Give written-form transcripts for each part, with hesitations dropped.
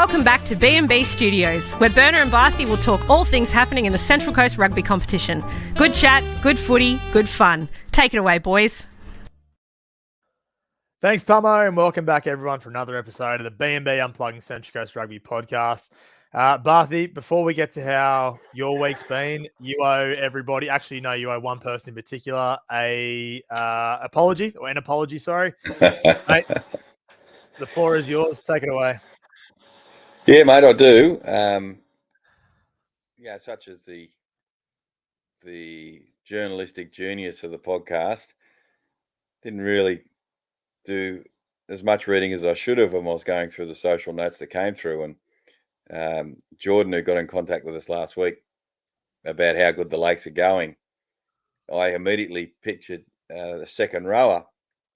Welcome back to B&B Studios, where Berner and Bathy will talk all things happening in the Central Coast Rugby competition. Good chat, good footy, good fun. Take it away, boys. Thanks, Tomo, and welcome back, everyone, for another episode of the B&B Unplugging Central Coast Rugby podcast. Bathy, before we get to how your week's been, you owe everybody, actually, no, you owe one person in particular an apology. Mate, the floor is yours. Take it away. Yeah, mate, I do. Such as the journalistic genius of the podcast, didn't really do as much reading as I should have when I was going through the social notes that came through. And Jordan, who got in contact with us last week about how good the Lakes are going, I immediately pictured the second rower,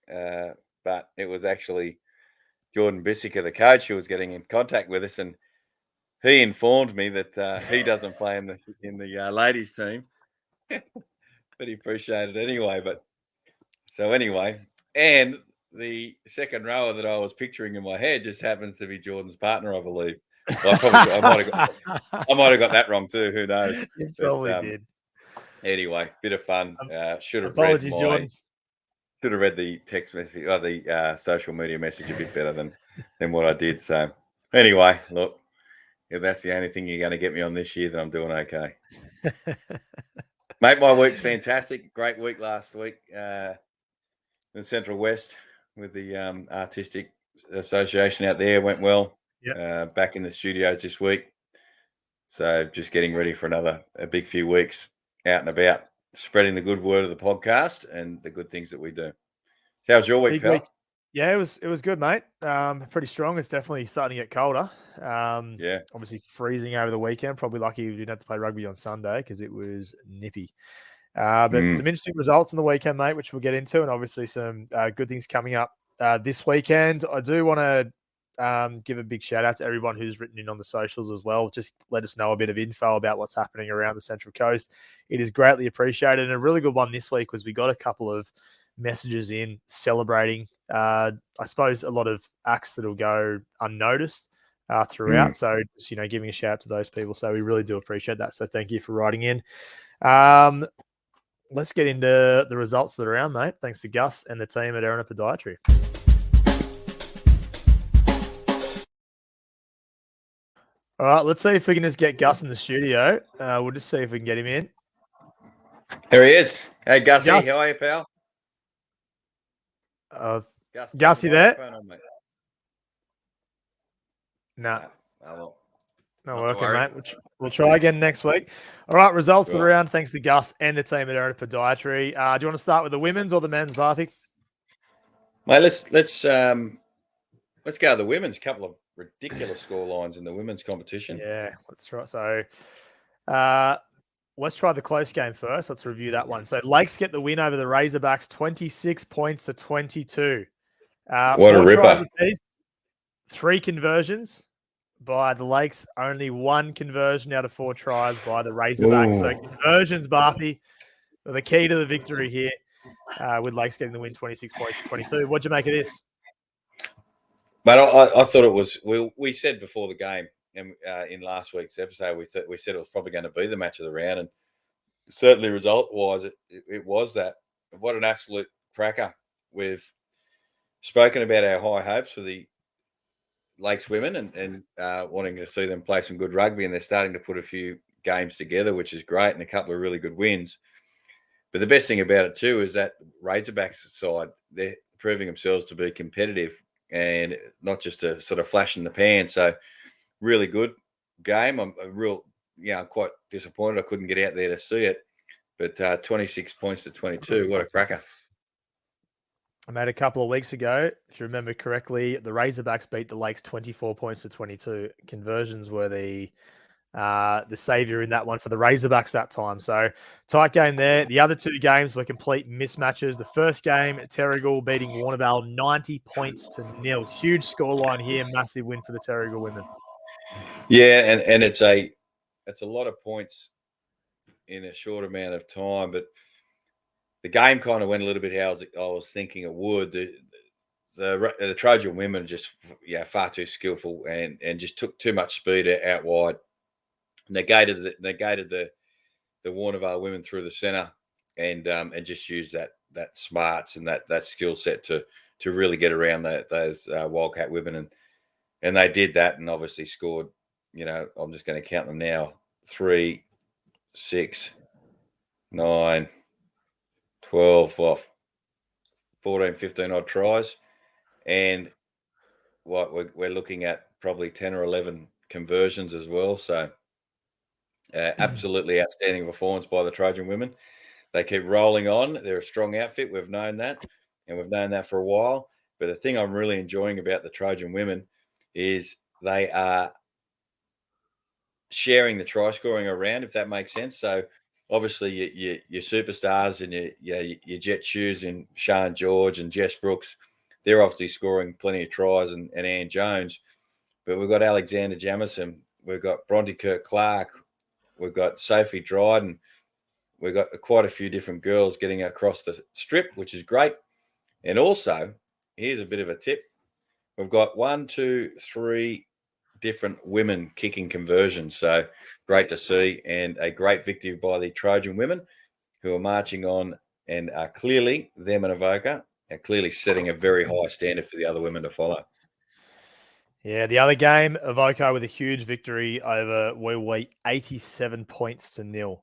but it was actually Jordan Bissicker, the coach, who was getting in contact with us, and he informed me that he doesn't play in the ladies team, but he appreciated it anyway. And the second rower that I was picturing in my head just happens to be Jordan's partner, I believe. Well, I might have got that wrong too. Who knows? You probably did. Anyway, bit of fun. Should have Jordan. Should have read the text message or the social media message a bit better than what I did. So anyway, look, if that's the only thing you're going to get me on this year, then I'm doing okay. Mate, my week's fantastic. Great week last week in the Central West with the Artistic Association out there. Went well. Yep. Back in the studios this week. So just getting ready for a big few weeks out and about, spreading the good word of the podcast and the good things that we do. How's your week, pal? Yeah, it was good, mate. Pretty strong. It's definitely starting to get colder. Obviously freezing over the weekend. Probably lucky we didn't have to play rugby on Sunday because it was nippy. But some interesting results in the weekend, mate, which we'll get into, and obviously some good things coming up this weekend. I do want to give a big shout out to everyone who's written in on the socials as well. Just let us know a bit of info about what's happening around the Central Coast. It is greatly appreciated. And a really good one this week was we got a couple of messages in celebrating, I suppose, a lot of acts that'll go unnoticed throughout. So just, giving a shout out to those people. So we really do appreciate that. So thank you for writing in. Let's get into the results that are around, mate. Thanks to Gus and the team at Erina Podiatry. All right, let's see if we can just get Gus in the studio. We'll just see if we can get him in. Here he is. Hey, Gussie, how are you, pal? Gussie there? No. Not working, mate. We'll try again next week. All right, results that are around. Thanks to Gus and the team at Erina Podiatry. Do you want to start with the women's or the men's, Bathy? Mate, let's go to the women's. Couple of ridiculous score lines in the women's competition. Yeah, let's try. So let's try the close game first. Let's review that one. So Lakes get the win over the Razorbacks, 26 points to 22. What a ripper. 3 conversions by the Lakes, only 1 conversion out of 4 tries by the Razorbacks. Ooh. So conversions, Bathy, are the key to the victory here, with Lakes getting the win 26 points to 22. What'd you make of this? But I thought it was. We said before the game, and in last week's episode, we said it was probably going to be the match of the round, and certainly result-wise, it was that. What an absolute cracker! We've spoken about our high hopes for the Lakes women and wanting to see them play some good rugby, and they're starting to put a few games together, which is great, and a couple of really good wins. But the best thing about it too is that Razorbacks side, they're proving themselves to be competitive and not just a sort of flash in the pan. So really good game. I'm quite disappointed I couldn't get out there to see it. But 26 points to 22, what a cracker. I made a couple of weeks ago, if you remember correctly, the Razorbacks beat the Lakes 24 points to 22. Conversions were the savior in that one for the Razorbacks that time. So tight game there. The other 2 games were complete mismatches. The first game, Terrigal beating Warrnambool 90 points to 0. Huge scoreline here. Massive win for the Terrigal women. Yeah, and it's a lot of points in a short amount of time, but the game kind of went a little bit how I was thinking it would. the Trojan women just far too skillful and just took too much speed out wide. Negated the Warnervale women through the centre and just used that smarts and that skill set to really get around those Wildcat women and they did that and obviously scored. I'm just going to count them now: 3, 6, 9, 12, 14, 15 odd tries, and what we're looking at probably 10 or 11 conversions as well. So absolutely outstanding performance by the Trojan women. They keep rolling on. They're a strong outfit. We've known that, and we've known that for a while. But the thing I'm really enjoying about the Trojan women is they are sharing the try scoring around, if that makes sense. So obviously your superstars and your Jet Shoes and Sean George and Jess Brooks, they're obviously scoring plenty of tries, and Ann Jones. But we've got Alexander Jamison, we've got Bronte Kirk-Clark, we've got Sophie Dryden, we've got quite a few different girls getting across the strip, which is great. And also, here's a bit of a tip. We've got 1, 2, 3 different women kicking conversions. So great to see, and a great victory by the Trojan women who are marching on and are clearly, them and Avoca, are clearly setting a very high standard for the other women to follow. Yeah, the other game, Avoca with a huge victory over Wee 87 points to 0.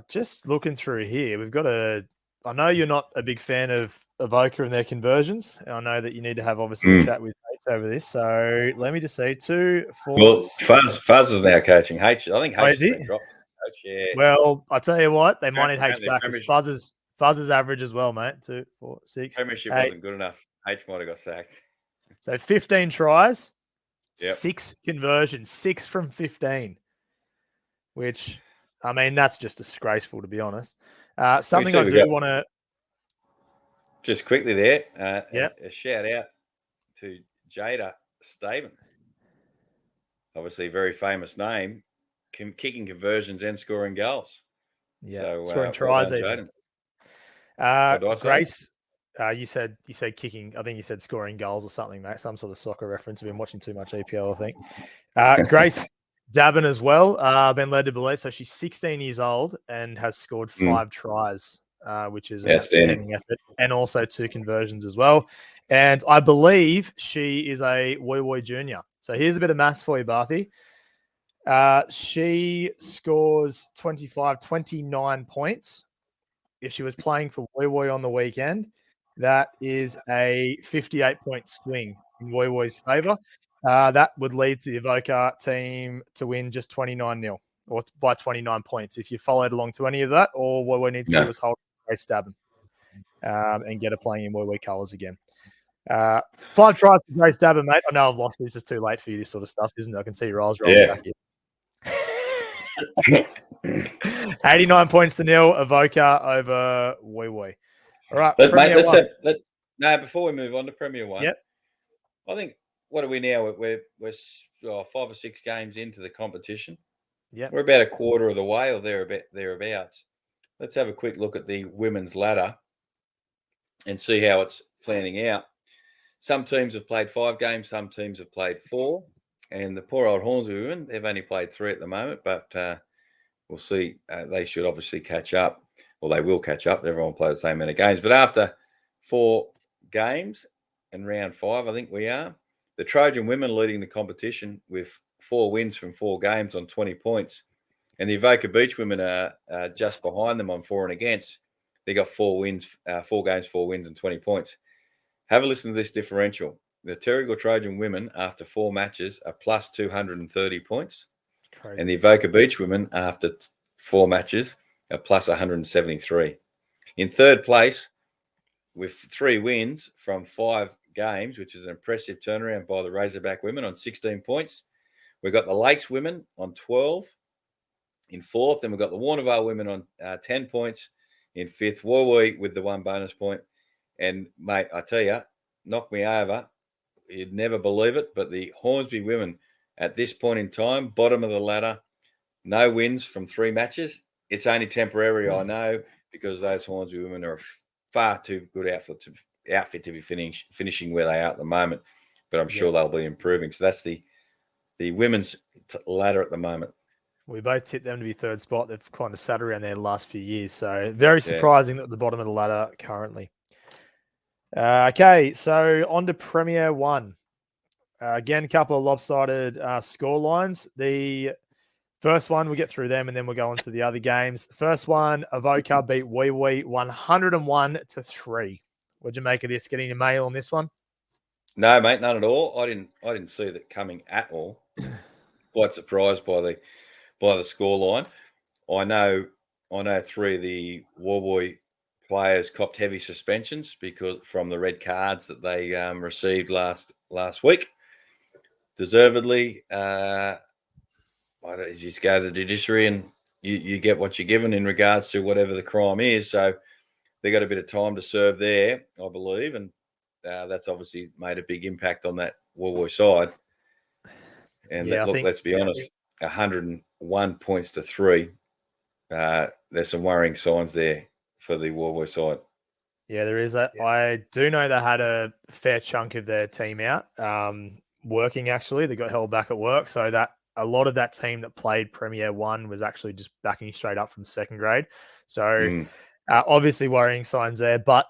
Just looking through here, we've got I know you're not a big fan of Avoca and their conversions. I know that you need to have obviously a chat with H over this. So let me just say 2, 4. Well, Fuzz is now coaching H. I think H has been dropped. Coach, yeah. Well, I tell you what, they might need H back because Fuzz's average as well, mate. 2, 4, 6. Premiership wasn't good enough. H might have got sacked. So 15 tries, yep. 6 conversions, 6 from 15, which, I mean, that's just disgraceful, to be honest. Something I do want to... Just quickly there, a shout out to Jada Staven. Obviously, a very famous name, kicking conversions and scoring goals. Yeah, so, scoring tries even. Grace... you said kicking. I think you said scoring goals or something, mate. Some sort of soccer reference. I've been watching too much EPL, I think. Grace Dabin as well. Been led to believe. So she's 16 years old and has scored 5 tries, which is an outstanding effort, and also 2 conversions as well. And I believe she is a Wee junior. So here's a bit of maths for you, Bathy. She scores 29 points. If she was playing for Wee on the weekend, that is a 58-point swing in Wee favour. That would lead to the Avoca team to win just 29-0 or by 29 points. If you followed along to any of that, all what we need to do is hold Grace Dabin and get her playing in Wee colours again. 5 tries for Grace Dabin, mate. I know I've lost this. It's too late for you, this sort of stuff, isn't it? I can see your eyes rolling back here. 89 points to 0, Avoca over Wee. All right, before we move on to Premier 1, I think, what are we now? We're 5 or 6 games into the competition. Yeah, we're about a quarter of the way or thereabouts. Let's have a quick look at the women's ladder and see how it's planning out. Some teams have played 5 games, some teams have played 4, and the poor old Hornsby women, they've only played 3 at the moment, but we'll see. They should obviously catch up. Well, they will catch up. Everyone will play the same amount of games. But after 4 games and round 5, I think we are, the Trojan women leading the competition with 4 wins from 4 games on 20 points. And the Avoca Beach women are just behind them on for and against. They got 4 wins, 4 games, 4 wins and 20 points. Have a listen to this differential. The Terrigal Trojan women, after 4 matches, are plus 230 points. Crazy. And the Avoca Beach women, after 4 matches, are plus 173. In third place, with 3 wins from 5 games, which is an impressive turnaround by the Razorback women on 16 points. We've got the Lakes women on 12 in 4th. Then we've got the Warnervale women on 10 points in 5th. Wee with the 1 bonus point. And, mate, I tell you, knock me over. You'd never believe it, but the Hornsby women at this point in time, bottom of the ladder, no wins from 3 matches. It's only temporary, I know, because those Hornsby women are a far too good outfit outfit to be finishing where they are at the moment, but I'm sure they'll be improving. So that's the women's ladder at the moment. We both tipped them to be third spot. They've kind of sat around there the last few years. So very surprising that at the bottom of the ladder currently. Okay, so on to Premier 1. Again, a couple of lopsided score lines. The first one, we'll get through them and then we'll go on to the other games. First one, Avoca beat Wee Wee 101-3. What'd you make of this? Getting your mail on this one? No, mate, none at all. I didn't see that coming at all. Quite surprised by the score line. I know 3 of the Warboy players copped heavy suspensions because from the red cards that they received last week. Deservedly, you just go to the judiciary and you get what you're given in regards to whatever the crime is. So they got a bit of time to serve there, I believe, and that's obviously made a big impact on that Warboy side. And let's be honest, 101 points to 3. There's some worrying signs there for the Warboy side. Yeah, there is that. Yeah. I do know they had a fair chunk of their team out working, actually. They got held back at work. So that a lot of that team that played Premier 1 was actually just backing straight up from second grade. So obviously worrying signs there, but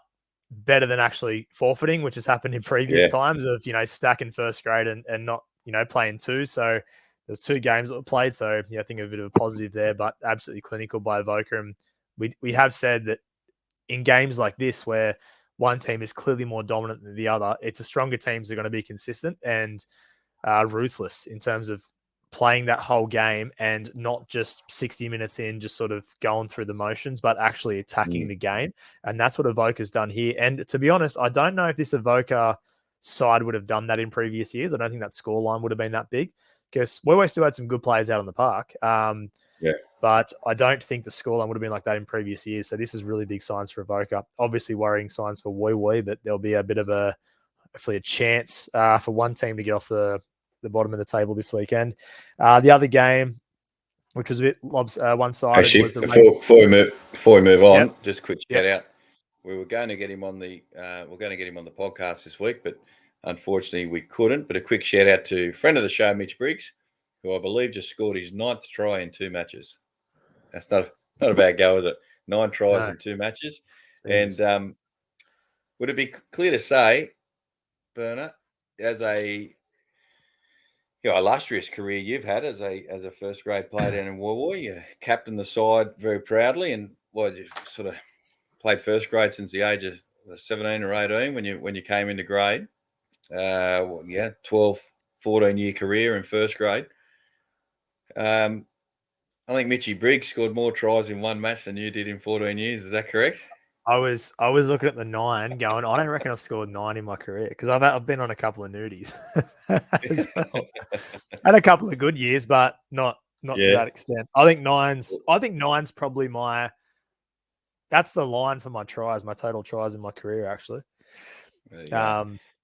better than actually forfeiting, which has happened in previous times of, stacking first grade and not, playing 2. So there's 2 games that were played. So I think a bit of a positive there, but absolutely clinical by Avoca. And we have said that in games like this, where one team is clearly more dominant than the other, it's the stronger teams are going to be consistent and ruthless in terms of playing that whole game and not just 60 minutes in, just sort of going through the motions, but actually attacking the game. And that's what Avoca's done here. And to be honest, I don't know if this Avoca side would have done that in previous years. I don't think that scoreline would have been that big because we still had some good players out on the park. But I don't think the scoreline would have been like that in previous years. So this is really big signs for Avoca. Obviously worrying signs for Wee Wee, but there'll be a bit of hopefully a chance for one team to get off the bottom of the table this weekend. The other game, which was a bit one-sided, was the before we move on, just a quick shout out. We were going to get him on the podcast this week, but unfortunately we couldn't. But a quick shout out to friend of the show, Mitch Briggs, who I believe just scored his 9th try in 2 matches. That's not a bad go, is it? 9 tries in 2 matches. Jesus. And would it be clear to say, Berner, as a illustrious career you've had as a first grade player down in Warboy, you captained the side very proudly, and you sort of played first grade since the age of 17 or 18 when you came into grade. 12, 14-year career in first grade. I think Mitchy Briggs scored more tries in 1 match than you did in 14 years. Is that correct? I was looking at the 9 going, I don't reckon I've scored 9 in my career because I've been on a couple of nudies as well. Had a couple of good years, but not to that extent. I think nine's probably that's the line for my tries, my total tries in my career, actually.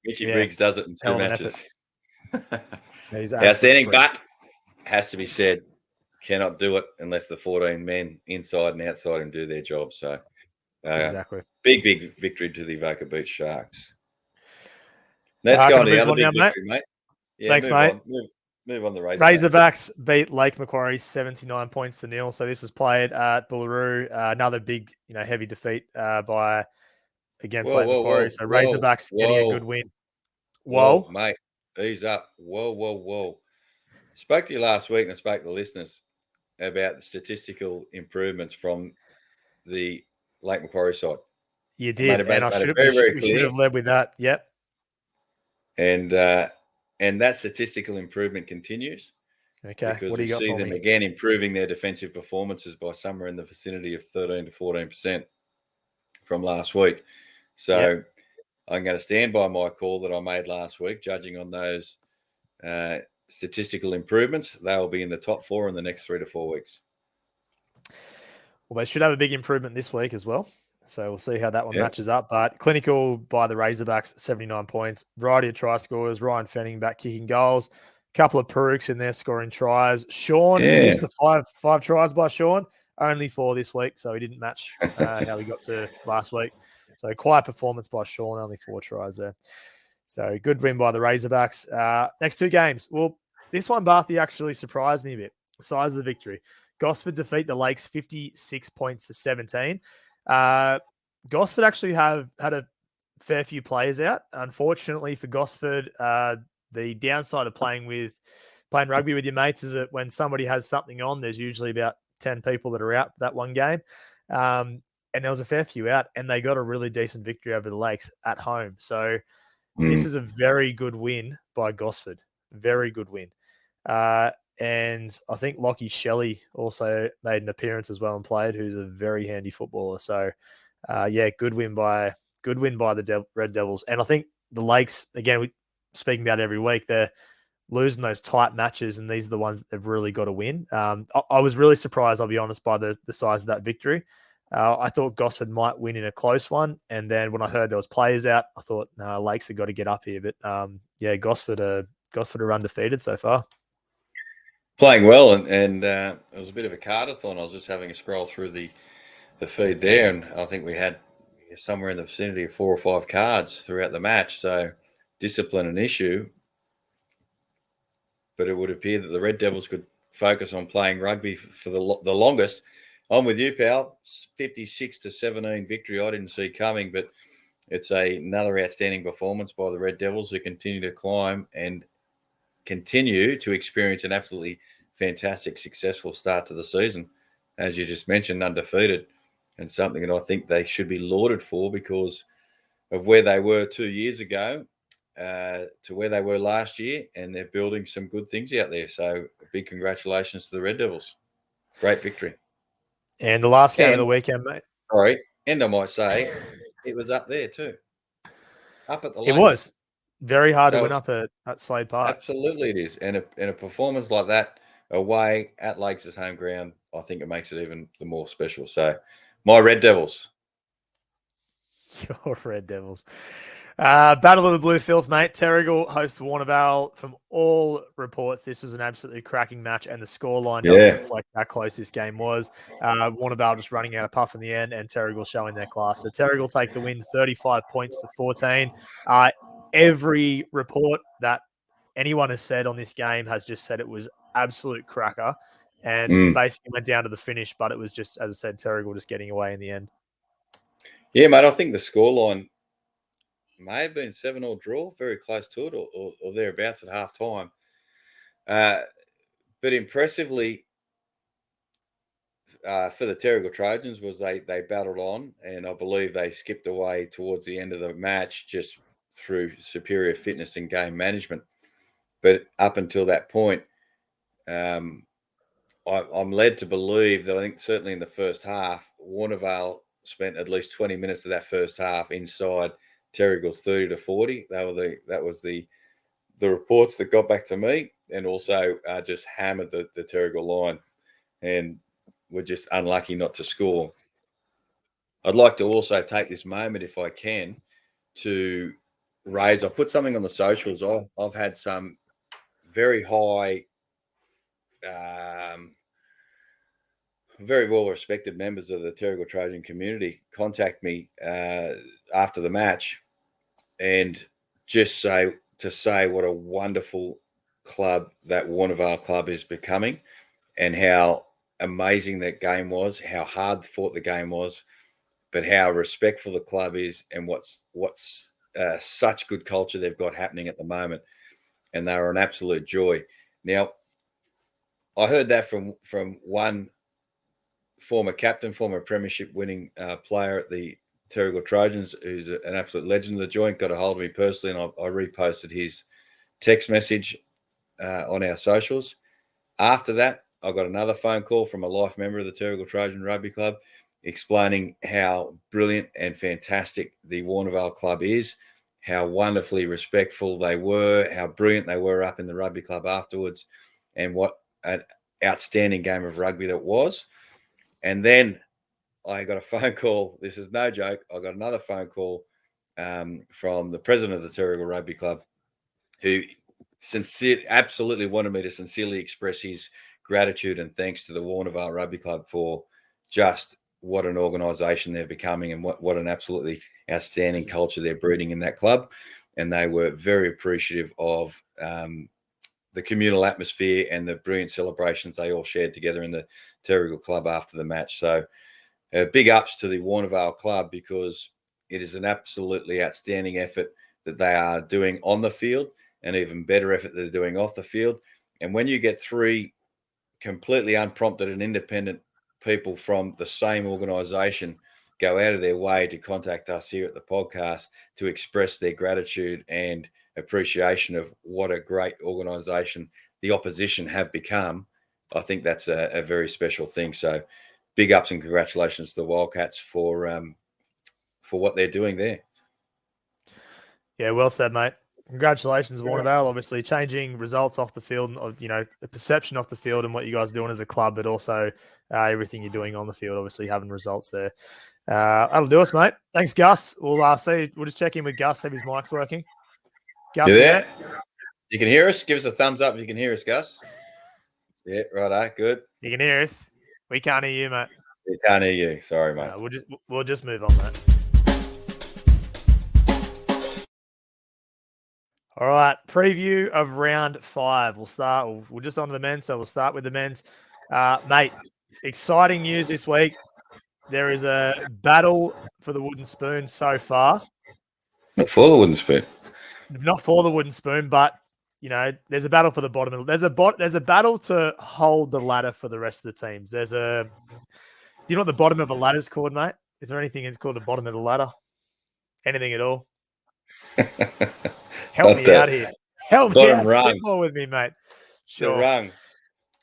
Mitchy Briggs does it in 2 matches. He's outstanding, but has to be said, cannot do it unless the 14 men inside and outside him do their job. So exactly. Big victory to the Avoca Beach Sharks. Let's go on to the other big victory, mate. Yeah, thanks, mate. Move on the Razorbacks. Razorbacks beat Lake Macquarie 79 points to 0. So this was played at Bullaroo. Another big, heavy defeat against Lake Macquarie. So Razorbacks getting a good win. Whoa, mate. Ease up. Whoa. Spoke to you last week and I spoke to the listeners about the statistical improvements from the Lake Macquarie side. You did, and I should have led with that. Yep. And that statistical improvement continues. Okay. Because what do you got see for them me? again improving their defensive performances by somewhere in the vicinity of 13 to 14% from last week. So I'm going to stand by my call that I made last week, judging on those statistical improvements. They will be in the top 4 in the next 3 to 4 weeks. Well, they should have a big improvement this week as well. So we'll see how that one matches up. But clinical by the Razorbacks, 79 points. Variety of try scorers. Ryan Fanning back kicking goals. Couple of Peruks in there scoring tries. Sean, is this the five tries by Sean? Only 4 this week, so he didn't match how he got to last week. So quiet performance by Sean, only 4 tries there. So good win by the Razorbacks. Next 2 games. Well, this one, Bathy, actually surprised me a bit. The size of the victory. Gosford defeat the Lakes 56 points to 17. Gosford actually had a fair few players out. Unfortunately for Gosford, the downside of playing rugby with your mates is that when somebody has something on, there's usually about 10 people that are out that one game. And there was a fair few out, and they got a really decent victory over the Lakes at home. So this is a very good win by Gosford. Very good win. And I think Lockie Shelley also made an appearance as well and played, who's a very handy footballer. So, good win by the Red Devils. And I think the Lakes, again, we speaking about it every week, they're losing those tight matches, and these are the ones that they've really got to win. I was really surprised, I'll be honest, by the size of that victory. I thought Gosford might win in a close one, and then when I heard there was players out, I thought, no, Lakes have got to get up here. But Gosford are undefeated so far. Playing well, and it was a bit of a card-a-thon. I was just having a scroll through the feed there, and I think we had somewhere in the vicinity of 4 or 5 cards throughout the match. So discipline an issue, but it would appear that the Red Devils could focus on playing rugby for the longest. I'm with you, pal. 56 to 17 victory. I didn't see coming, but it's another outstanding performance by the Red Devils, who continue to climb and continue to experience an absolutely fantastic, successful start to the season. As you just mentioned, undefeated, and something that I think they should be lauded for because of where they were 2 years ago to where they were last year, and they're building some good things out there. So big congratulations to the Red Devils. Great victory. And the last game of the weekend, mate. Sorry, and I might say it was up there too. Up at the It was very hard to win up at Slade Park. Absolutely it is. And a performance like that away at Lakes' home ground, I think it makes it even the more special. So my Red Devils. Your Red Devils. Battle of the Blue Filth, mate. Terrigal host Warrnambool. From all reports, this was an absolutely cracking match, and the scoreline doesn't reflect how close this game was. Warrnambool just running out of puff in the end, and Terrigal showing their class. So Terrigal take the win, 35 points to 14. Every report that anyone has said on this game has just said it was absolute cracker, and basically went down to the finish, but it was just, as I said, Terrigal just getting away in the end. Yeah, mate, I think the scoreline may have been 7-all draw, very close to it, or thereabouts at half time. But impressively for the Terrigal Trojans was they battled on, and I believe they skipped away towards the end of the match just through superior fitness and game management. But up until that point, I'm led to believe that I think certainly in the first half, Warrnambool spent at least 20 minutes of that first half inside Terrigal's 30 to 40. That was the reports that got back to me, and also just hammered the Terrigal line, and were just unlucky not to score. I'd like to also take this moment, if I can, to raise. I put something on the socials. I've had some very high, very well-respected members of the Terrigal Trojan community contact me after the match, and just say what a wonderful club that Warrnambool club is becoming, and how amazing that game was, how hard fought the game was, but how respectful the club is, and what's such good culture they've got happening at the moment, and they are an absolute joy. Now, I heard that from one former captain, former premiership winning player at the Terrigal Trojans, who's an absolute legend of the joint, got a hold of me personally, and I reposted his text message on our socials. After that, I got another phone call from a life member of the Terrigal Trojan Rugby Club explaining how brilliant and fantastic the Warrnambool club is, how wonderfully respectful they were, how brilliant they were up in the rugby club afterwards, and what an outstanding game of rugby that was. And then I got a phone call. This is no joke. I got another phone call from the president of the Terrigal Rugby Club, who absolutely wanted me to sincerely express his gratitude and thanks to the Warrnambool Rugby Club for just what an organisation they're becoming and what an absolutely outstanding culture they're breeding in that club. And they were very appreciative of the communal atmosphere and the brilliant celebrations they all shared together in the Terrigal Club after the match. So big ups to the Warnervale Club, because it is an absolutely outstanding effort that they are doing on the field, and even better effort they're doing off the field. And when you get three completely unprompted and independent people from the same organisation go out of their way to contact us here at the podcast to express their gratitude and appreciation of what a great organisation the opposition have become, I think that's a very special thing. So big ups and congratulations to the Wildcats for what they're doing there. Yeah, well said, mate. Congratulations, Warnervale. Obviously, changing results off the field, the perception off the field and what you guys are doing as a club, but also everything you're doing on the field. Obviously, having results there. That'll do us, mate. Thanks, Gus. We'll see. We'll just check in with Gus, see if his mic's working. Gus, you there? You can hear us? Give us a thumbs up if you can hear us, Gus. Yeah, righto. Good. You can hear us. We can't hear you, mate. We can't hear you. Sorry, mate. We'll just move on, mate. All right, preview of round 5. We're just on to the men's, so we'll start with the men's. Mate, exciting news this week. There is a battle for the wooden spoon so far. Not for the wooden spoon. Not for the wooden spoon, but there's a battle for the bottom. There's a battle to hold the ladder for the rest of the teams. Do you know what the bottom of a ladder is called, mate? Is there anything called the bottom of the ladder? Anything at all? Help me out here. Help me out. Spitball with me, mate. Sure.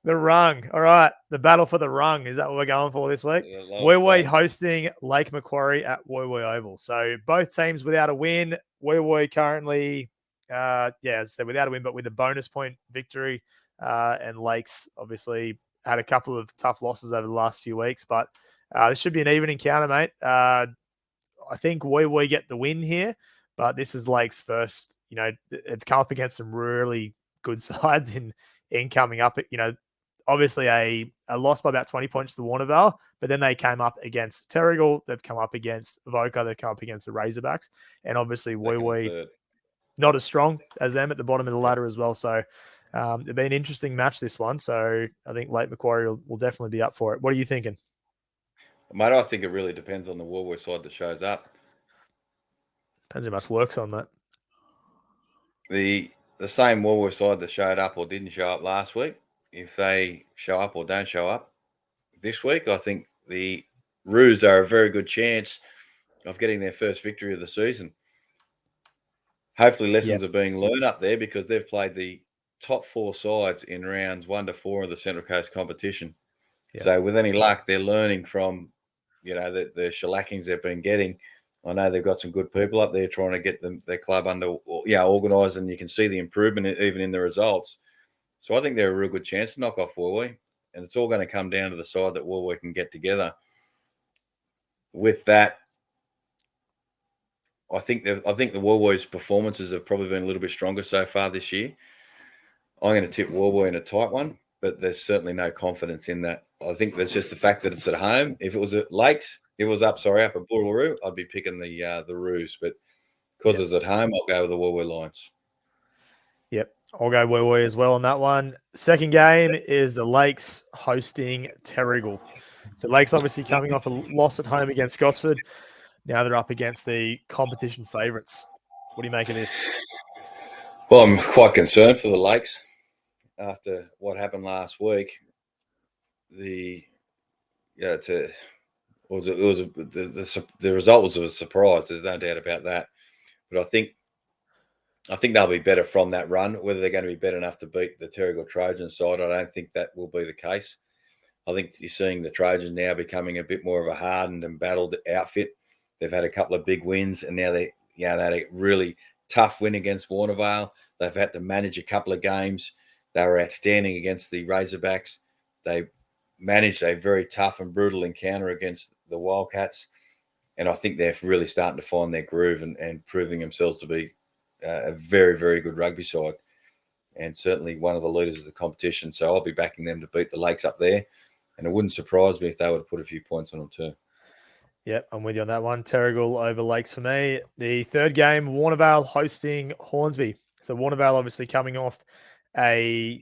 The rung. All right. The battle for the rung. Is that what we're going for this week? Woy hosting Lake Macquarie at Woy Oval. So both teams without a win. Woy currently, as I said, without a win, but with a bonus point victory. And Lakes obviously had a couple of tough losses over the last few weeks, but this should be an even encounter, mate. I think Woy get the win here, but this is Lakes' first. It's come up against some really good sides in coming up. Obviously a loss by about 20 points to Warnervale, but then they came up against Terrigal. They've come up against Voca. They've come up against the Razorbacks, and obviously Woy not as strong as them at the bottom of the ladder as well. So it'll be an interesting match, this one. So I think Lake Macquarie will definitely be up for it. What are you thinking? Mate, I think it really depends on the Woy side that shows up. Depends how much work's on that. The same Woy side that showed up or didn't show up last week, if they show up or don't show up this week, I think the Roos are a very good chance of getting their first victory of the season. Hopefully lessons are being learned up there, because they've played the top 4 sides in rounds 1 to 4 of the Central Coast competition. Yep. So with any luck, they're learning from, the shellackings they've been getting. I know they've got some good people up there trying to get their club organised, and you can see the improvement even in the results. So I think they're a real good chance to knock off Woy, and it's all going to come down to the side that Woy can get together. With that, I think the Woy's performances have probably been a little bit stronger so far this year. I'm going to tip Woy in a tight one, but there's certainly no confidence in that. I think that's just the fact that it's at home. If it was at Lakes, up at Boolaroo, I'd be picking the Roos, but because it's at home, I'll go with the Woy Lions. Yep, I'll go Woy as well on that one. Second game is the Lakes hosting Terrigal. So Lakes obviously coming off a loss at home against Gosford. Now they're up against the competition favourites. What do you make of this? Well, I'm quite concerned for the Lakes after what happened last week. The result was a surprise. There's no doubt about that. But I think they'll be better from that run. Whether they're going to be better enough to beat the Terrigal Trojan side, I don't think that will be the case. I think you're seeing the Trojans now becoming a bit more of a hardened and battled outfit. They've had a couple of big wins, and now they had a really tough win against Warnervale. They've had to manage a couple of games. They were outstanding against the Razorbacks. They managed a very tough and brutal encounter against the Wildcats. And I think they're really starting to find their groove and proving themselves to be a very, very good rugby side, and certainly one of the leaders of the competition. So I'll be backing them to beat the Lakes up there. And it wouldn't surprise me if they would put a few points on them too. Yep, I'm with you on that one. Terrigal over Lakes for me. The third game, Warnervale hosting Hornsby. So Warnervale obviously coming off a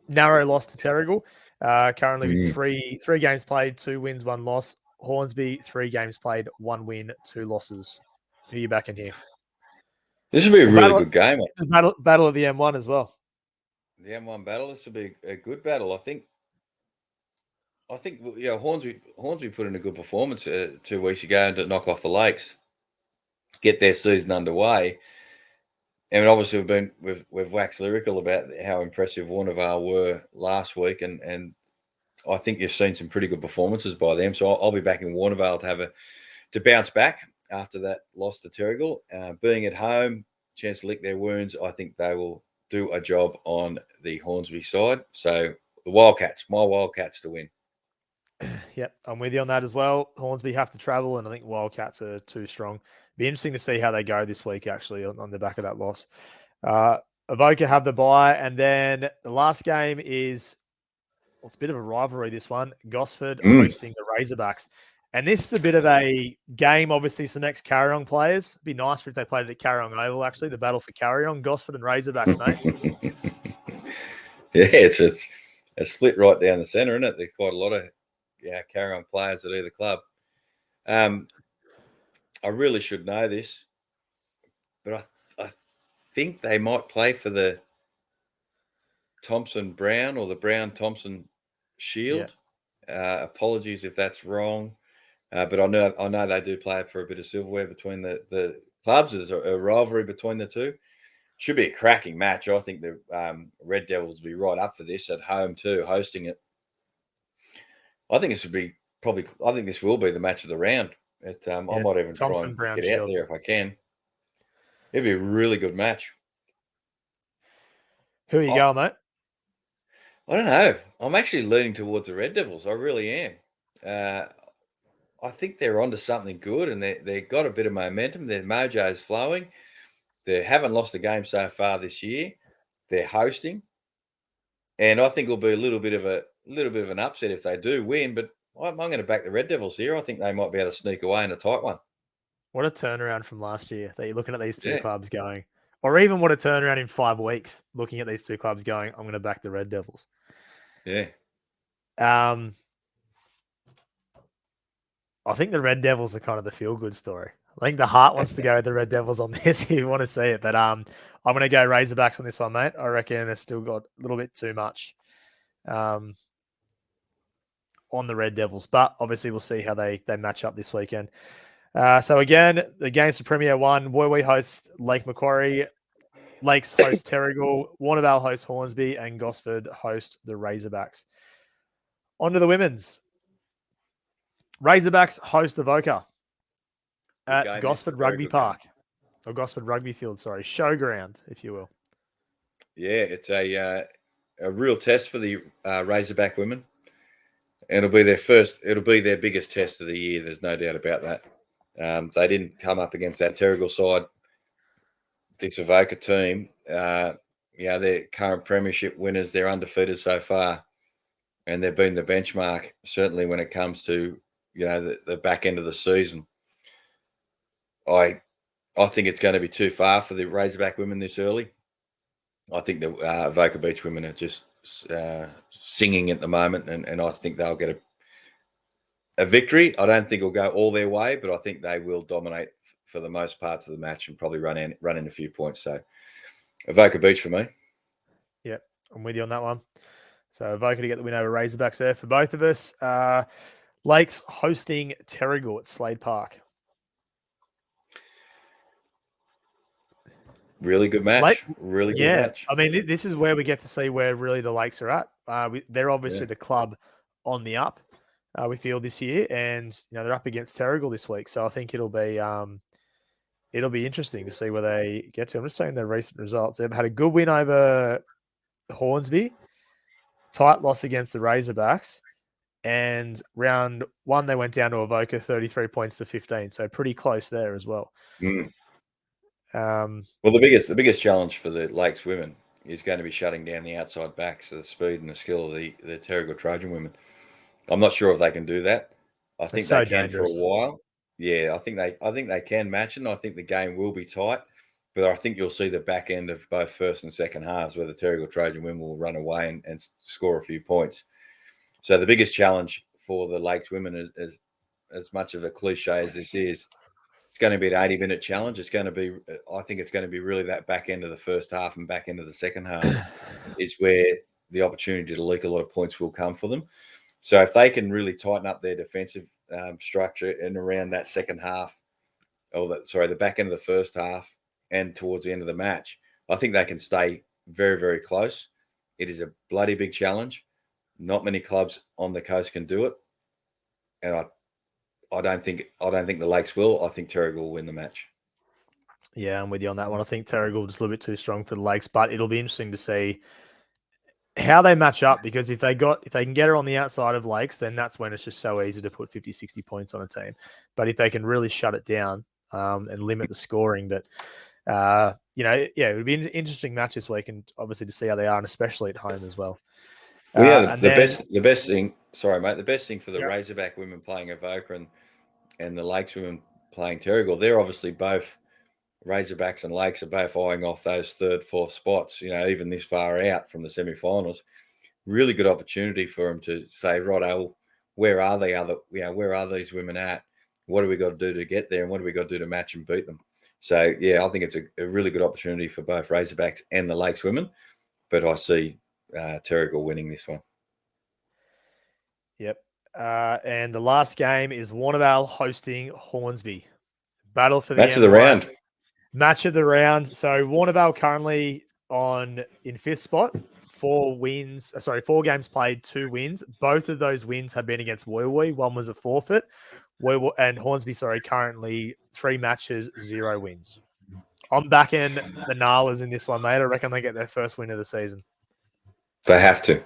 narrow loss to Terrigal. Currently with three games played, 2 wins, 1 loss. Hornsby, 3 games played, 1 win, 2 losses. Who are you back in here? This will be a really good game. This is battle of the M1 as well. The M1 battle. This will be a good battle. I think Hornsby put in a good performance 2 weeks ago to knock off the Lakes, get their season underway. And obviously we've waxed lyrical about how impressive Warnervale were last week, and I think you've seen some pretty good performances by them. So I'll be back in Warnervale to bounce back after that loss to Terrigal. Being at home, chance to lick their wounds. I think they will do a job on the Hornsby side. So the Wildcats, my Wildcats to win. Yep, I'm with you on that as well. Hornsby have to travel, and I think Wildcats are too strong. Be interesting to see how they go this week, actually, on the back of that loss. Avoca have the bye, and then the last game is, it's a bit of a rivalry, this one. Gosford hosting the Razorbacks. And this is a bit of a game, obviously, some ex-Carryong players. It'd be nice if they played it at Carryong Oval, actually, the battle for Carryong, Gosford and Razorbacks, mate. Yeah, it's a split right down the centre, isn't it? There's quite a lot of Carryong players at either club. I really should know this, but I think they might play for the Thompson Brown or the Brown Thompson Shield. Yeah. Apologies if that's wrong, but I know they do play for a bit of silverware between the clubs. There's a rivalry between the two. Should be a cracking match. I think the Red Devils will be right up for this at home too, hosting it. I think this will be the match of the round. I might even Thompson, try and Brown get Shield out there if I can. It'd be a really good match. Who are you going, mate? I don't know. I'm actually leaning towards the Red Devils. I really am. I think they're onto something good, and they've got a bit of momentum. Their mojo's flowing. They haven't lost a game so far this year. They're hosting, and I think it'll be a little bit of an upset if they do win. But I'm going to back the Red Devils here. I think they might be able to sneak away in a tight one. What a turnaround from last year that you're looking at these two clubs going, or even what a turnaround in 5 weeks looking at these two clubs going, I'm going to back the Red Devils. Yeah. I think the Red Devils are kind of the feel-good story. I think the heart wants to go with the Red Devils on this if you want to see it. But I'm going to go Razorbacks on this one, mate. I reckon they've still got a little bit too much on the Red Devils. But obviously we'll see how they match up this weekend. So again, the games for Premier 1, Woy host Lake Macquarie, Lakes host Terrigal, Warnervale host Hornsby, and Gosford host the Razorbacks. On to the women's. Razorbacks host Avoca at Gosford Rugby Park. Or Gosford Rugby Field, sorry. Showground, if you will. Yeah, it's a real test for the Razorback women. And it'll be their biggest test of the year. There's no doubt about that. They didn't come up against that Terrigal side. This Avoca team, they're current premiership winners. They're undefeated so far. And they've been the benchmark, certainly when it comes to, the back end of the season. I think it's going to be too far for the Razorback women this early. I think the Avoca Beach women are just singing at the moment, and I think they'll get a victory. I don't think it'll go all their way, but I think they will dominate for the most parts of the match and probably run in a few points. So Avoca Beach for me. Yep, I'm with you on that one. So Avoca to get the win over Razorbacks there for both of us. Lakes hosting Terrigal at Slade Park. Really good match. Really good match. I mean, this is where we get to see where really the Lakes are at. They're obviously the club on the up, we feel this year, and they're up against Terrigal this week. So I think it'll be interesting to see where they get to. I'm just saying their recent results. They've had a good win over Hornsby, tight loss against the Razorbacks, and round 1 they went down to Avoca 33 points to 15. So pretty close there as well. Well, the biggest challenge for the Lakes women is going to be shutting down the outside backs, the speed and the skill of the Terrigal Trojan women. I'm not sure if they can do that. I think they can for a while. Yeah, I think they can match it, and I think the game will be tight. But I think you'll see the back end of both first and second halves where the Terrigal Trojan women will run away and score a few points. So the biggest challenge for the Lakes women is as much of a cliche as this is, it's going to be an 80-minute challenge. It's going to be, I think it's going to be really that back end of the first half and back end of the second half is where the opportunity to leak a lot of points will come for them. So if they can really tighten up their defensive structure and around that second half, the back end of the first half and towards the end of the match, I think they can stay very, very close. It is a bloody big challenge. Not many clubs on the coast can do it, and I don't think the Lakes will. I think Terrigal will win the match. Yeah, I'm with you on that one. I think Terrigal is a little bit too strong for the Lakes, but it'll be interesting to see how they match up, because if they can get her on the outside of Lakes, then that's when it's just so easy to put 50, 60 points on a team. But if they can really shut it down and limit the scoring, but it would be an interesting match this week, and obviously to see how they are, and especially at home as well. Well, the best thing. Sorry, mate. The best thing for the Razorback women playing Avoca and the Lakes women playing Terrigal, they're obviously both Razorbacks and Lakes are both eyeing off those third, fourth spots. Even this far out from the semi-finals, really good opportunity for them to say, righto, where are they? Where are these women at? What do we got to do to get there, and what do we got to do to match and beat them? So yeah, I think it's a really good opportunity for both Razorbacks and the Lakes women, but I see Terrigal winning this one. Yep. And the last game is Warrnambool hosting Hornsby. Battle for the match of the round. Match of the round. So Warrnambool currently in fifth spot, 4 games played, 2 wins. Both of those wins have been against Woy. One was a forfeit. And Hornsby, currently 3 matches, 0 wins. I'm backing the Nalas in this one, mate. I reckon they get their first win of the season. They have to.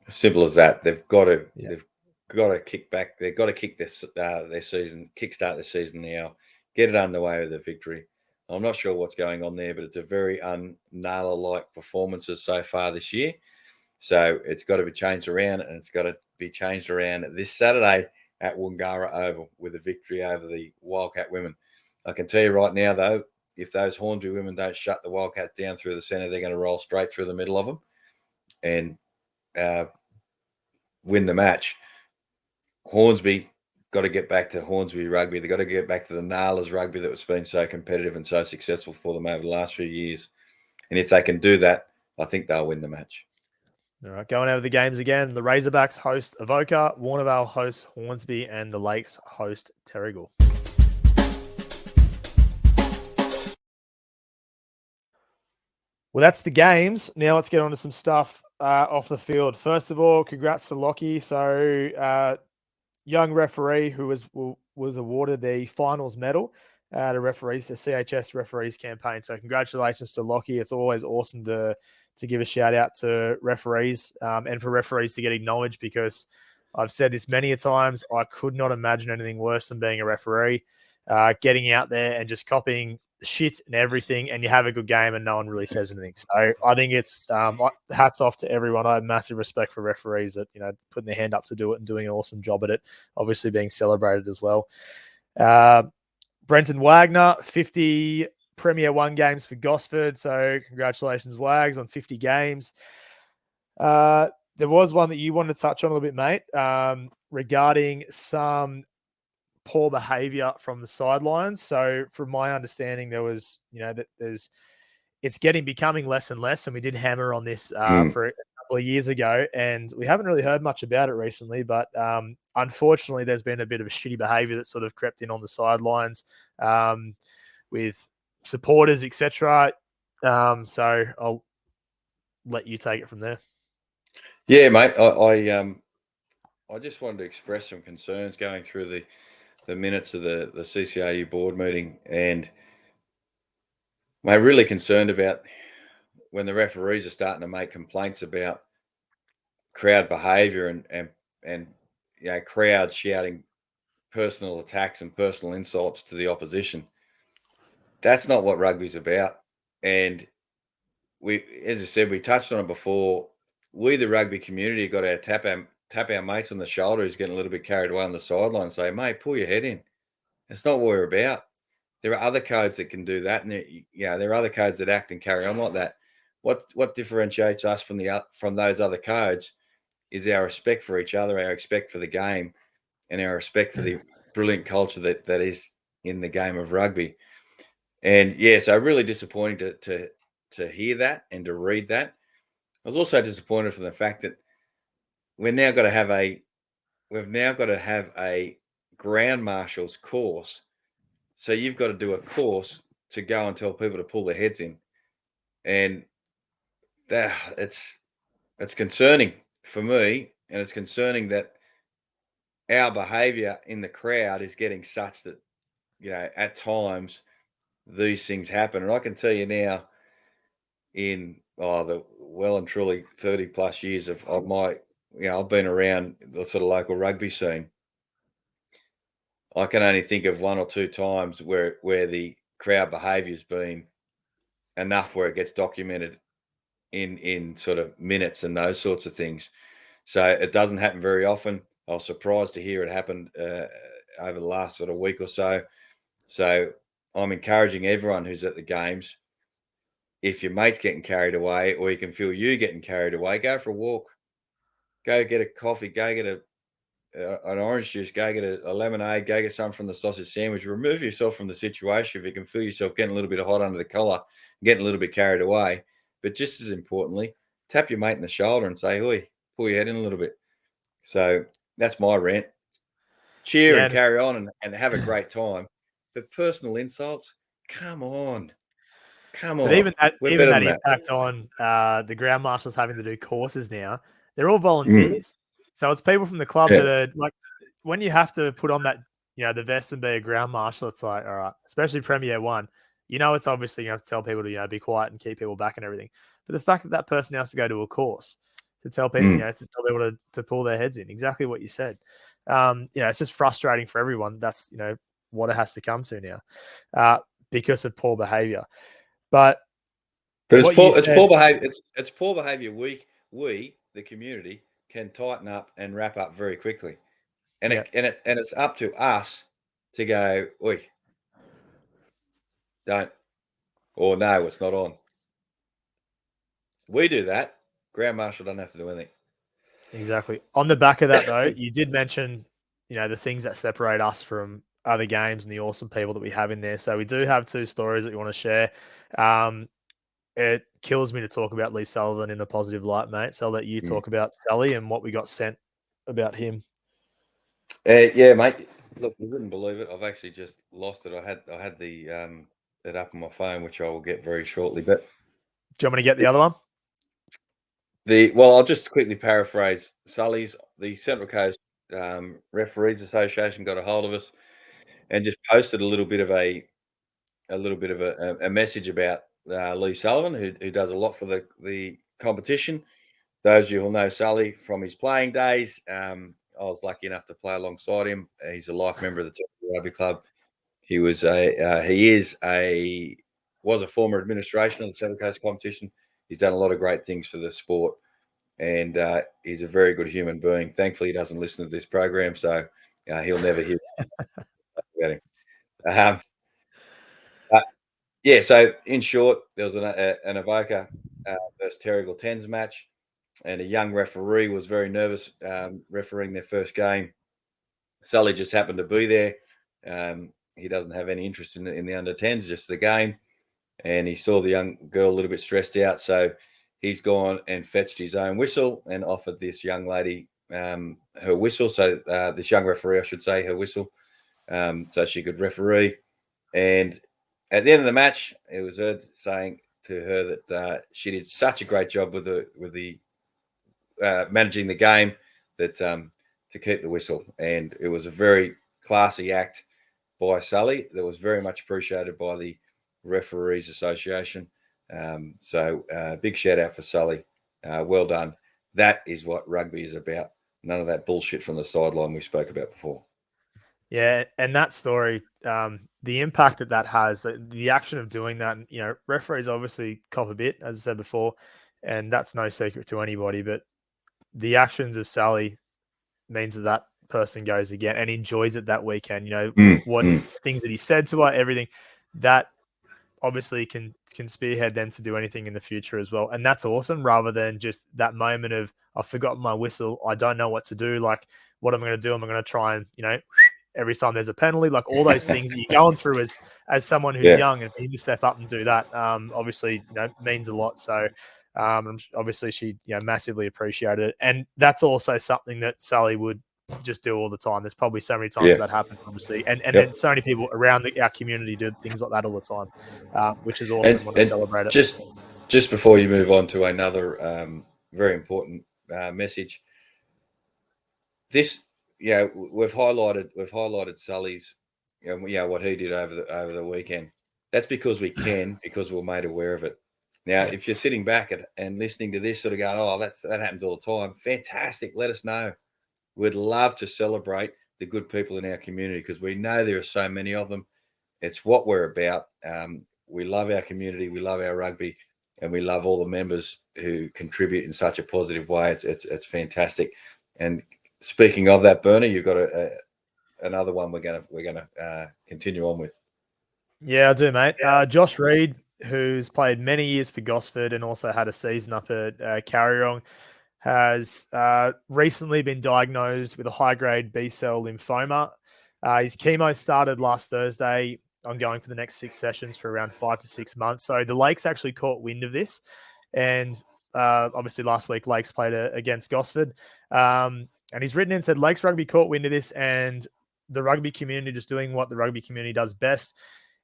Simple as that. They've got to. Yeah. They've got to kick back. They've got to kick their season, kickstart their season now, get it underway with a victory. I'm not sure what's going on there, but it's a very un-Nala-like performances so far this year. So it's got to be changed around, and it's got to be changed around this Saturday at Woongarra Oval with a victory over the Wildcat women. I can tell you right now, though, if those Hornsby women don't shut the Wildcats down through the centre, they're going to roll straight through the middle of them and win the match. Hornsby got to get back to Hornsby rugby. They've got to get back to the Nalas rugby that was been so competitive and so successful for them over the last few years. And if they can do that, I think they'll win the match. All right, going over the games again. The Razorbacks host Avoca, Warrnambool hosts Hornsby, and the Lakes host Terrigal. Well, that's the games. Now let's get on to some stuff off the field. First of all, congrats to Lockie. So, young referee who was awarded the finals medal to referees, the CHS referees campaign. So, congratulations to Lockie. It's always awesome to give a shout out to referees and for referees to get acknowledged, because I've said this many a times. I could not imagine anything worse than being a referee, getting out there and just copying shit and everything, and you have a good game and no one really says anything. So I think it's hats off to everyone. I have massive respect for referees that, putting their hand up to do it and doing an awesome job at it, obviously being celebrated as well. Brenton Wagner, 50 Premier 1 games for Gosford. So congratulations, Wags, on 50 games. There was one that you wanted to touch on a little bit, mate, regarding some poor behavior from the sidelines. So from my understanding, there was, it's becoming less and less. And we did hammer on this for a couple of years ago, and we haven't really heard much about it recently, but unfortunately there's been a bit of a shitty behavior that sort of crept in on the sidelines with supporters, etc. So I'll let you take it from there. Yeah, mate. I just wanted to express some concerns going through the minutes of the CCAU board meeting, and I'm really concerned about when the referees are starting to make complaints about crowd behaviour and crowds shouting personal attacks and personal insults to the opposition. That's not what rugby's about. And as I said, we touched on it before. We, the rugby community, got our tap our mates on the shoulder who's getting a little bit carried away on the sideline and say, mate, pull your head in. That's not what we're about. There are other codes that can do that, and there are other codes that act and carry on like that. What differentiates us from those other codes is our respect for each other, our respect for the game, and our respect for the brilliant culture that is in the game of rugby. And so really disappointing to hear that and to read that. I was also disappointed from the fact that we've now got to have a ground marshal's course. So you've got to do a course to go and tell people to pull their heads in, and that it's concerning for me, and it's concerning that our behaviour in the crowd is getting such that at times these things happen. And I can tell you now, in the well and truly 30 plus years of my, I've been around the sort of local rugby scene. I can only think of one or two times where the crowd behaviour's been enough where it gets documented in sort of minutes and those sorts of things. So it doesn't happen very often. I was surprised to hear it happened over the last sort of week or so. So I'm encouraging everyone who's at the games, if your mate's getting carried away or you can feel you getting carried away, go for a walk, go get a coffee, go get an orange juice, go get a lemonade, go get something from the sausage sandwich. Remove yourself from the situation if you can feel yourself getting a little bit hot under the collar, getting a little bit carried away. But just as importantly, tap your mate in the shoulder and say, "Oi, pull your head in a little bit." So that's my rant. Cheer and carry on and have a great time. But personal insults, come on. But even that impact on the ground marshals having to do courses now, they're all volunteers. So it's people from the club that are like, when you have to put on that, the vest and be a ground marshal, it's like, all right, especially Premier 1, it's obviously you have to tell people to, be quiet and keep people back and everything. But the fact that person has to go to a course to tell people, to tell people to pull their heads in, exactly what you said. It's just frustrating for everyone. That's, what it has to come to now because of poor behavior. But it's poor behavior. It's poor behavior. We, the community, can tighten up and wrap up very quickly, and it's up to us to go, oi, don't, or no, it's not on. We do that. Ground marshal doesn't have to do anything. Exactly. On the back of that, though, you did mention, the things that separate us from other games and the awesome people that we have in there. So we do have 2 stories that we want to share. It kills me to talk about Lee Sullivan in a positive light, mate. So I'll let you talk about Sully and what we got sent about him. Yeah, mate. Look, you wouldn't believe it. I've actually just lost it. I had the it up on my phone, which I will get very shortly. But do you want me to get the other one? I'll just quickly paraphrase. The Central Coast Referees Association got a hold of us and just posted a little bit of a message about Lee Sullivan, who does a lot for the competition. Those of you who know Sully from his playing days, I was lucky enough to play alongside him. He's a life member of the Temple Rugby Club. He was was a former administration of the Central Coast competition. He's done a lot of great things for the sport, and he's a very good human being. Thankfully, he doesn't listen to this program, so he'll never hear about him. So in short, there was an Avoca versus Terrigal Tens match, and a young referee was very nervous refereeing their first game. Sully just happened to be there. He doesn't have any interest in the under 10s, just the game. And he saw the young girl a little bit stressed out, so he's gone and fetched his own whistle and offered this young lady her whistle. So this young referee, I should say, her whistle, so she could referee. And at the end of the match, it was heard saying to her that she did such a great job with the managing the game that to keep the whistle. And it was a very classy act by Sully that was very much appreciated by the Referees Association. So big shout out for Sully. Well done. That is what rugby is about. None of that bullshit from the sideline we spoke about before. Yeah, and that story, the impact that has, the action of doing that, referees obviously cop a bit, as I said before, and that's no secret to anybody, but the actions of Sully means that person goes again and enjoys it that weekend. What things that he said to her, everything that obviously can spearhead them to do anything in the future as well. And that's awesome, rather than just that moment of, I've forgotten my whistle, I don't know what to do. Like, what am I going to do? Am I going to try and, every time there's a penalty, like all those things that you're going through as someone who's young, and for him to step up and do that, obviously, means a lot. So obviously she, massively appreciated it. And that's also something that Sally would just do all the time. There's probably so many times that happens, obviously, and then so many people around our community do things like that all the time, which is awesome. Want to celebrate it. Just before you move on to another very important message, this, we've highlighted Sully's, what he did over the weekend. That's because we can, because we're made aware of it. Now, if you're sitting back and listening to this, sort of going, "Oh, that happens all the time," fantastic. Let us know. We'd love to celebrate the good people in our community, because we know there are so many of them. It's what we're about. We love our community, we love our rugby, and we love all the members who contribute in such a positive way. It's fantastic. And speaking of that, Bernie, you've got another one we're gonna continue on with. Yeah, I do, mate. Josh Reed, who's played many years for Gosford and also had a season up at Carrierong, has recently been diagnosed with a high-grade B-cell lymphoma. His chemo started last Thursday, ongoing for the next 6 sessions for around 5 to 6 months. So the Lakes actually caught wind of this. And obviously last week, Lakes played against Gosford. And he's written in and said, Lakes Rugby caught wind of this, and the rugby community just doing what the rugby community does best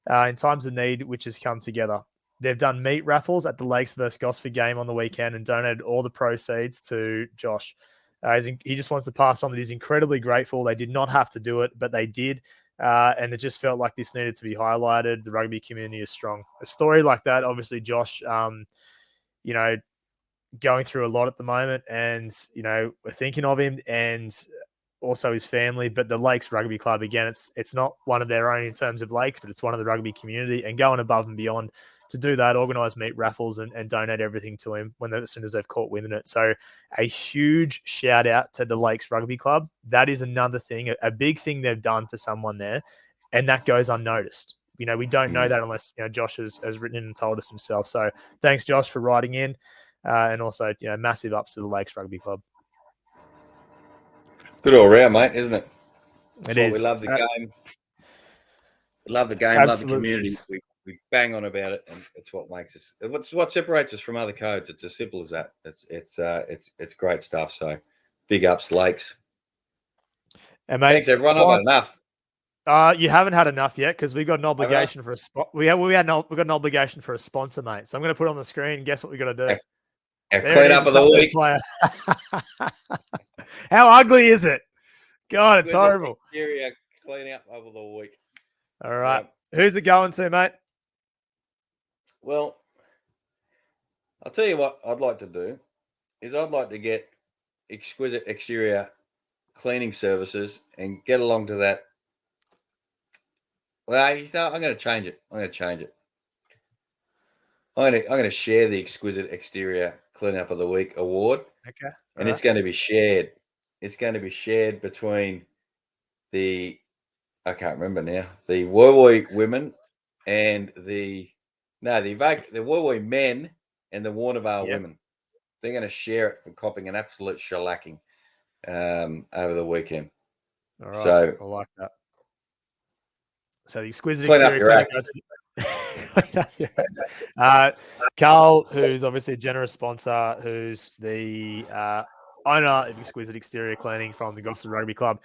in times of need, which has come together. They've done meat raffles at the Lakes versus Gosford game on the weekend and donated all the proceeds to Josh. He just wants to pass on that he's incredibly grateful. They did not have to do it, but they did. And it just felt like this needed to be highlighted. The rugby community is strong. A story like that, obviously, Josh, going through a lot at the moment, and, we're thinking of him and also his family. But the Lakes Rugby Club, again, it's not one of their own in terms of Lakes, but it's one of the rugby community, and going above and beyond to do that, organise meat raffles and donate everything to him as soon as they've caught wind in it. So a huge shout out to the Lakes Rugby Club. That is another thing, a big thing they've done for someone there, and that goes unnoticed. We don't know that unless Josh has written in and told us himself. So thanks, Josh, for writing in, and also massive ups to the Lakes Rugby Club. Good all round, mate, isn't it? It is. We love the game. We love the game. Absolutely. Love the community. We bang on about it, and it's what makes us. What separates us from other codes. It's as simple as that. It's great stuff. So, big ups, Lakes. And mate, thanks everyone. I've had enough. You haven't had enough yet, because we got an obligation for a spot. We got an obligation for a sponsor, mate. So I'm going to put it on the screen. And guess what we got to do? Our clean-up of the week. How ugly is it? God, it's horrible. Clean-up of the week. All right. Who's it going to, mate? Well, I'll tell you what I'd like to do is I'd like to get Exquisite Exterior Cleaning Services and get along to that. Well, I'm going to change it. I'm going to share the Exquisite Exterior Cleanup of the Week award. Okay. And it's going to be shared. It's going to be shared between I can't remember now, the Wooi women and the Wooi men and the Warnervale women. They're going to share it for copping an absolute shellacking over the weekend. All right. So I like that. So the Exquisite clean up Exterior your Carl, who's obviously a generous sponsor, who's the owner of Exquisite Exterior Cleaning from the Gosford Rugby Club.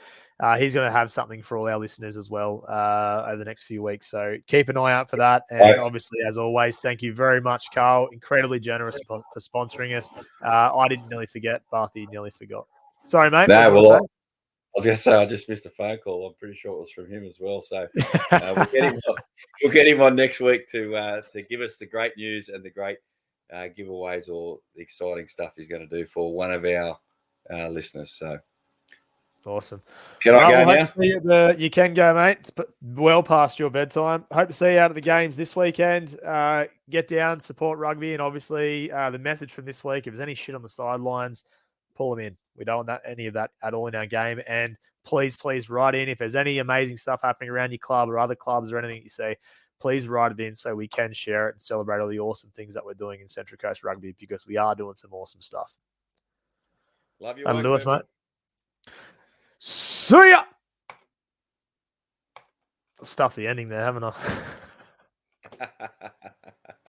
He's going to have something for all our listeners as well over the next few weeks. So keep an eye out for that. And obviously, as always, thank you very much, Carl. Incredibly generous for sponsoring us. I didn't nearly forget. Bathy nearly forgot. Sorry, mate. No, well, I was going to say I just missed a phone call. I'm pretty sure it was from him as well. So we'll get him on next week to give us the great news and the great giveaways or the exciting stuff he's going to do for one of our listeners. So awesome. Can I go now? To see you, you can go, mate. It's well past your bedtime. Hope to see you out at the games this weekend. Get down, support rugby, and obviously the message from this week, if there's any shit on the sidelines, pull them in. We don't want any of that at all in our game. And please write in if there's any amazing stuff happening around your club or other clubs or anything you say. Please write it in so we can share it and celebrate all the awesome things that we're doing in Central Coast Rugby, because we are doing some awesome stuff. Love you. That'll do us, mate. See ya. Stuff the ending there, haven't I?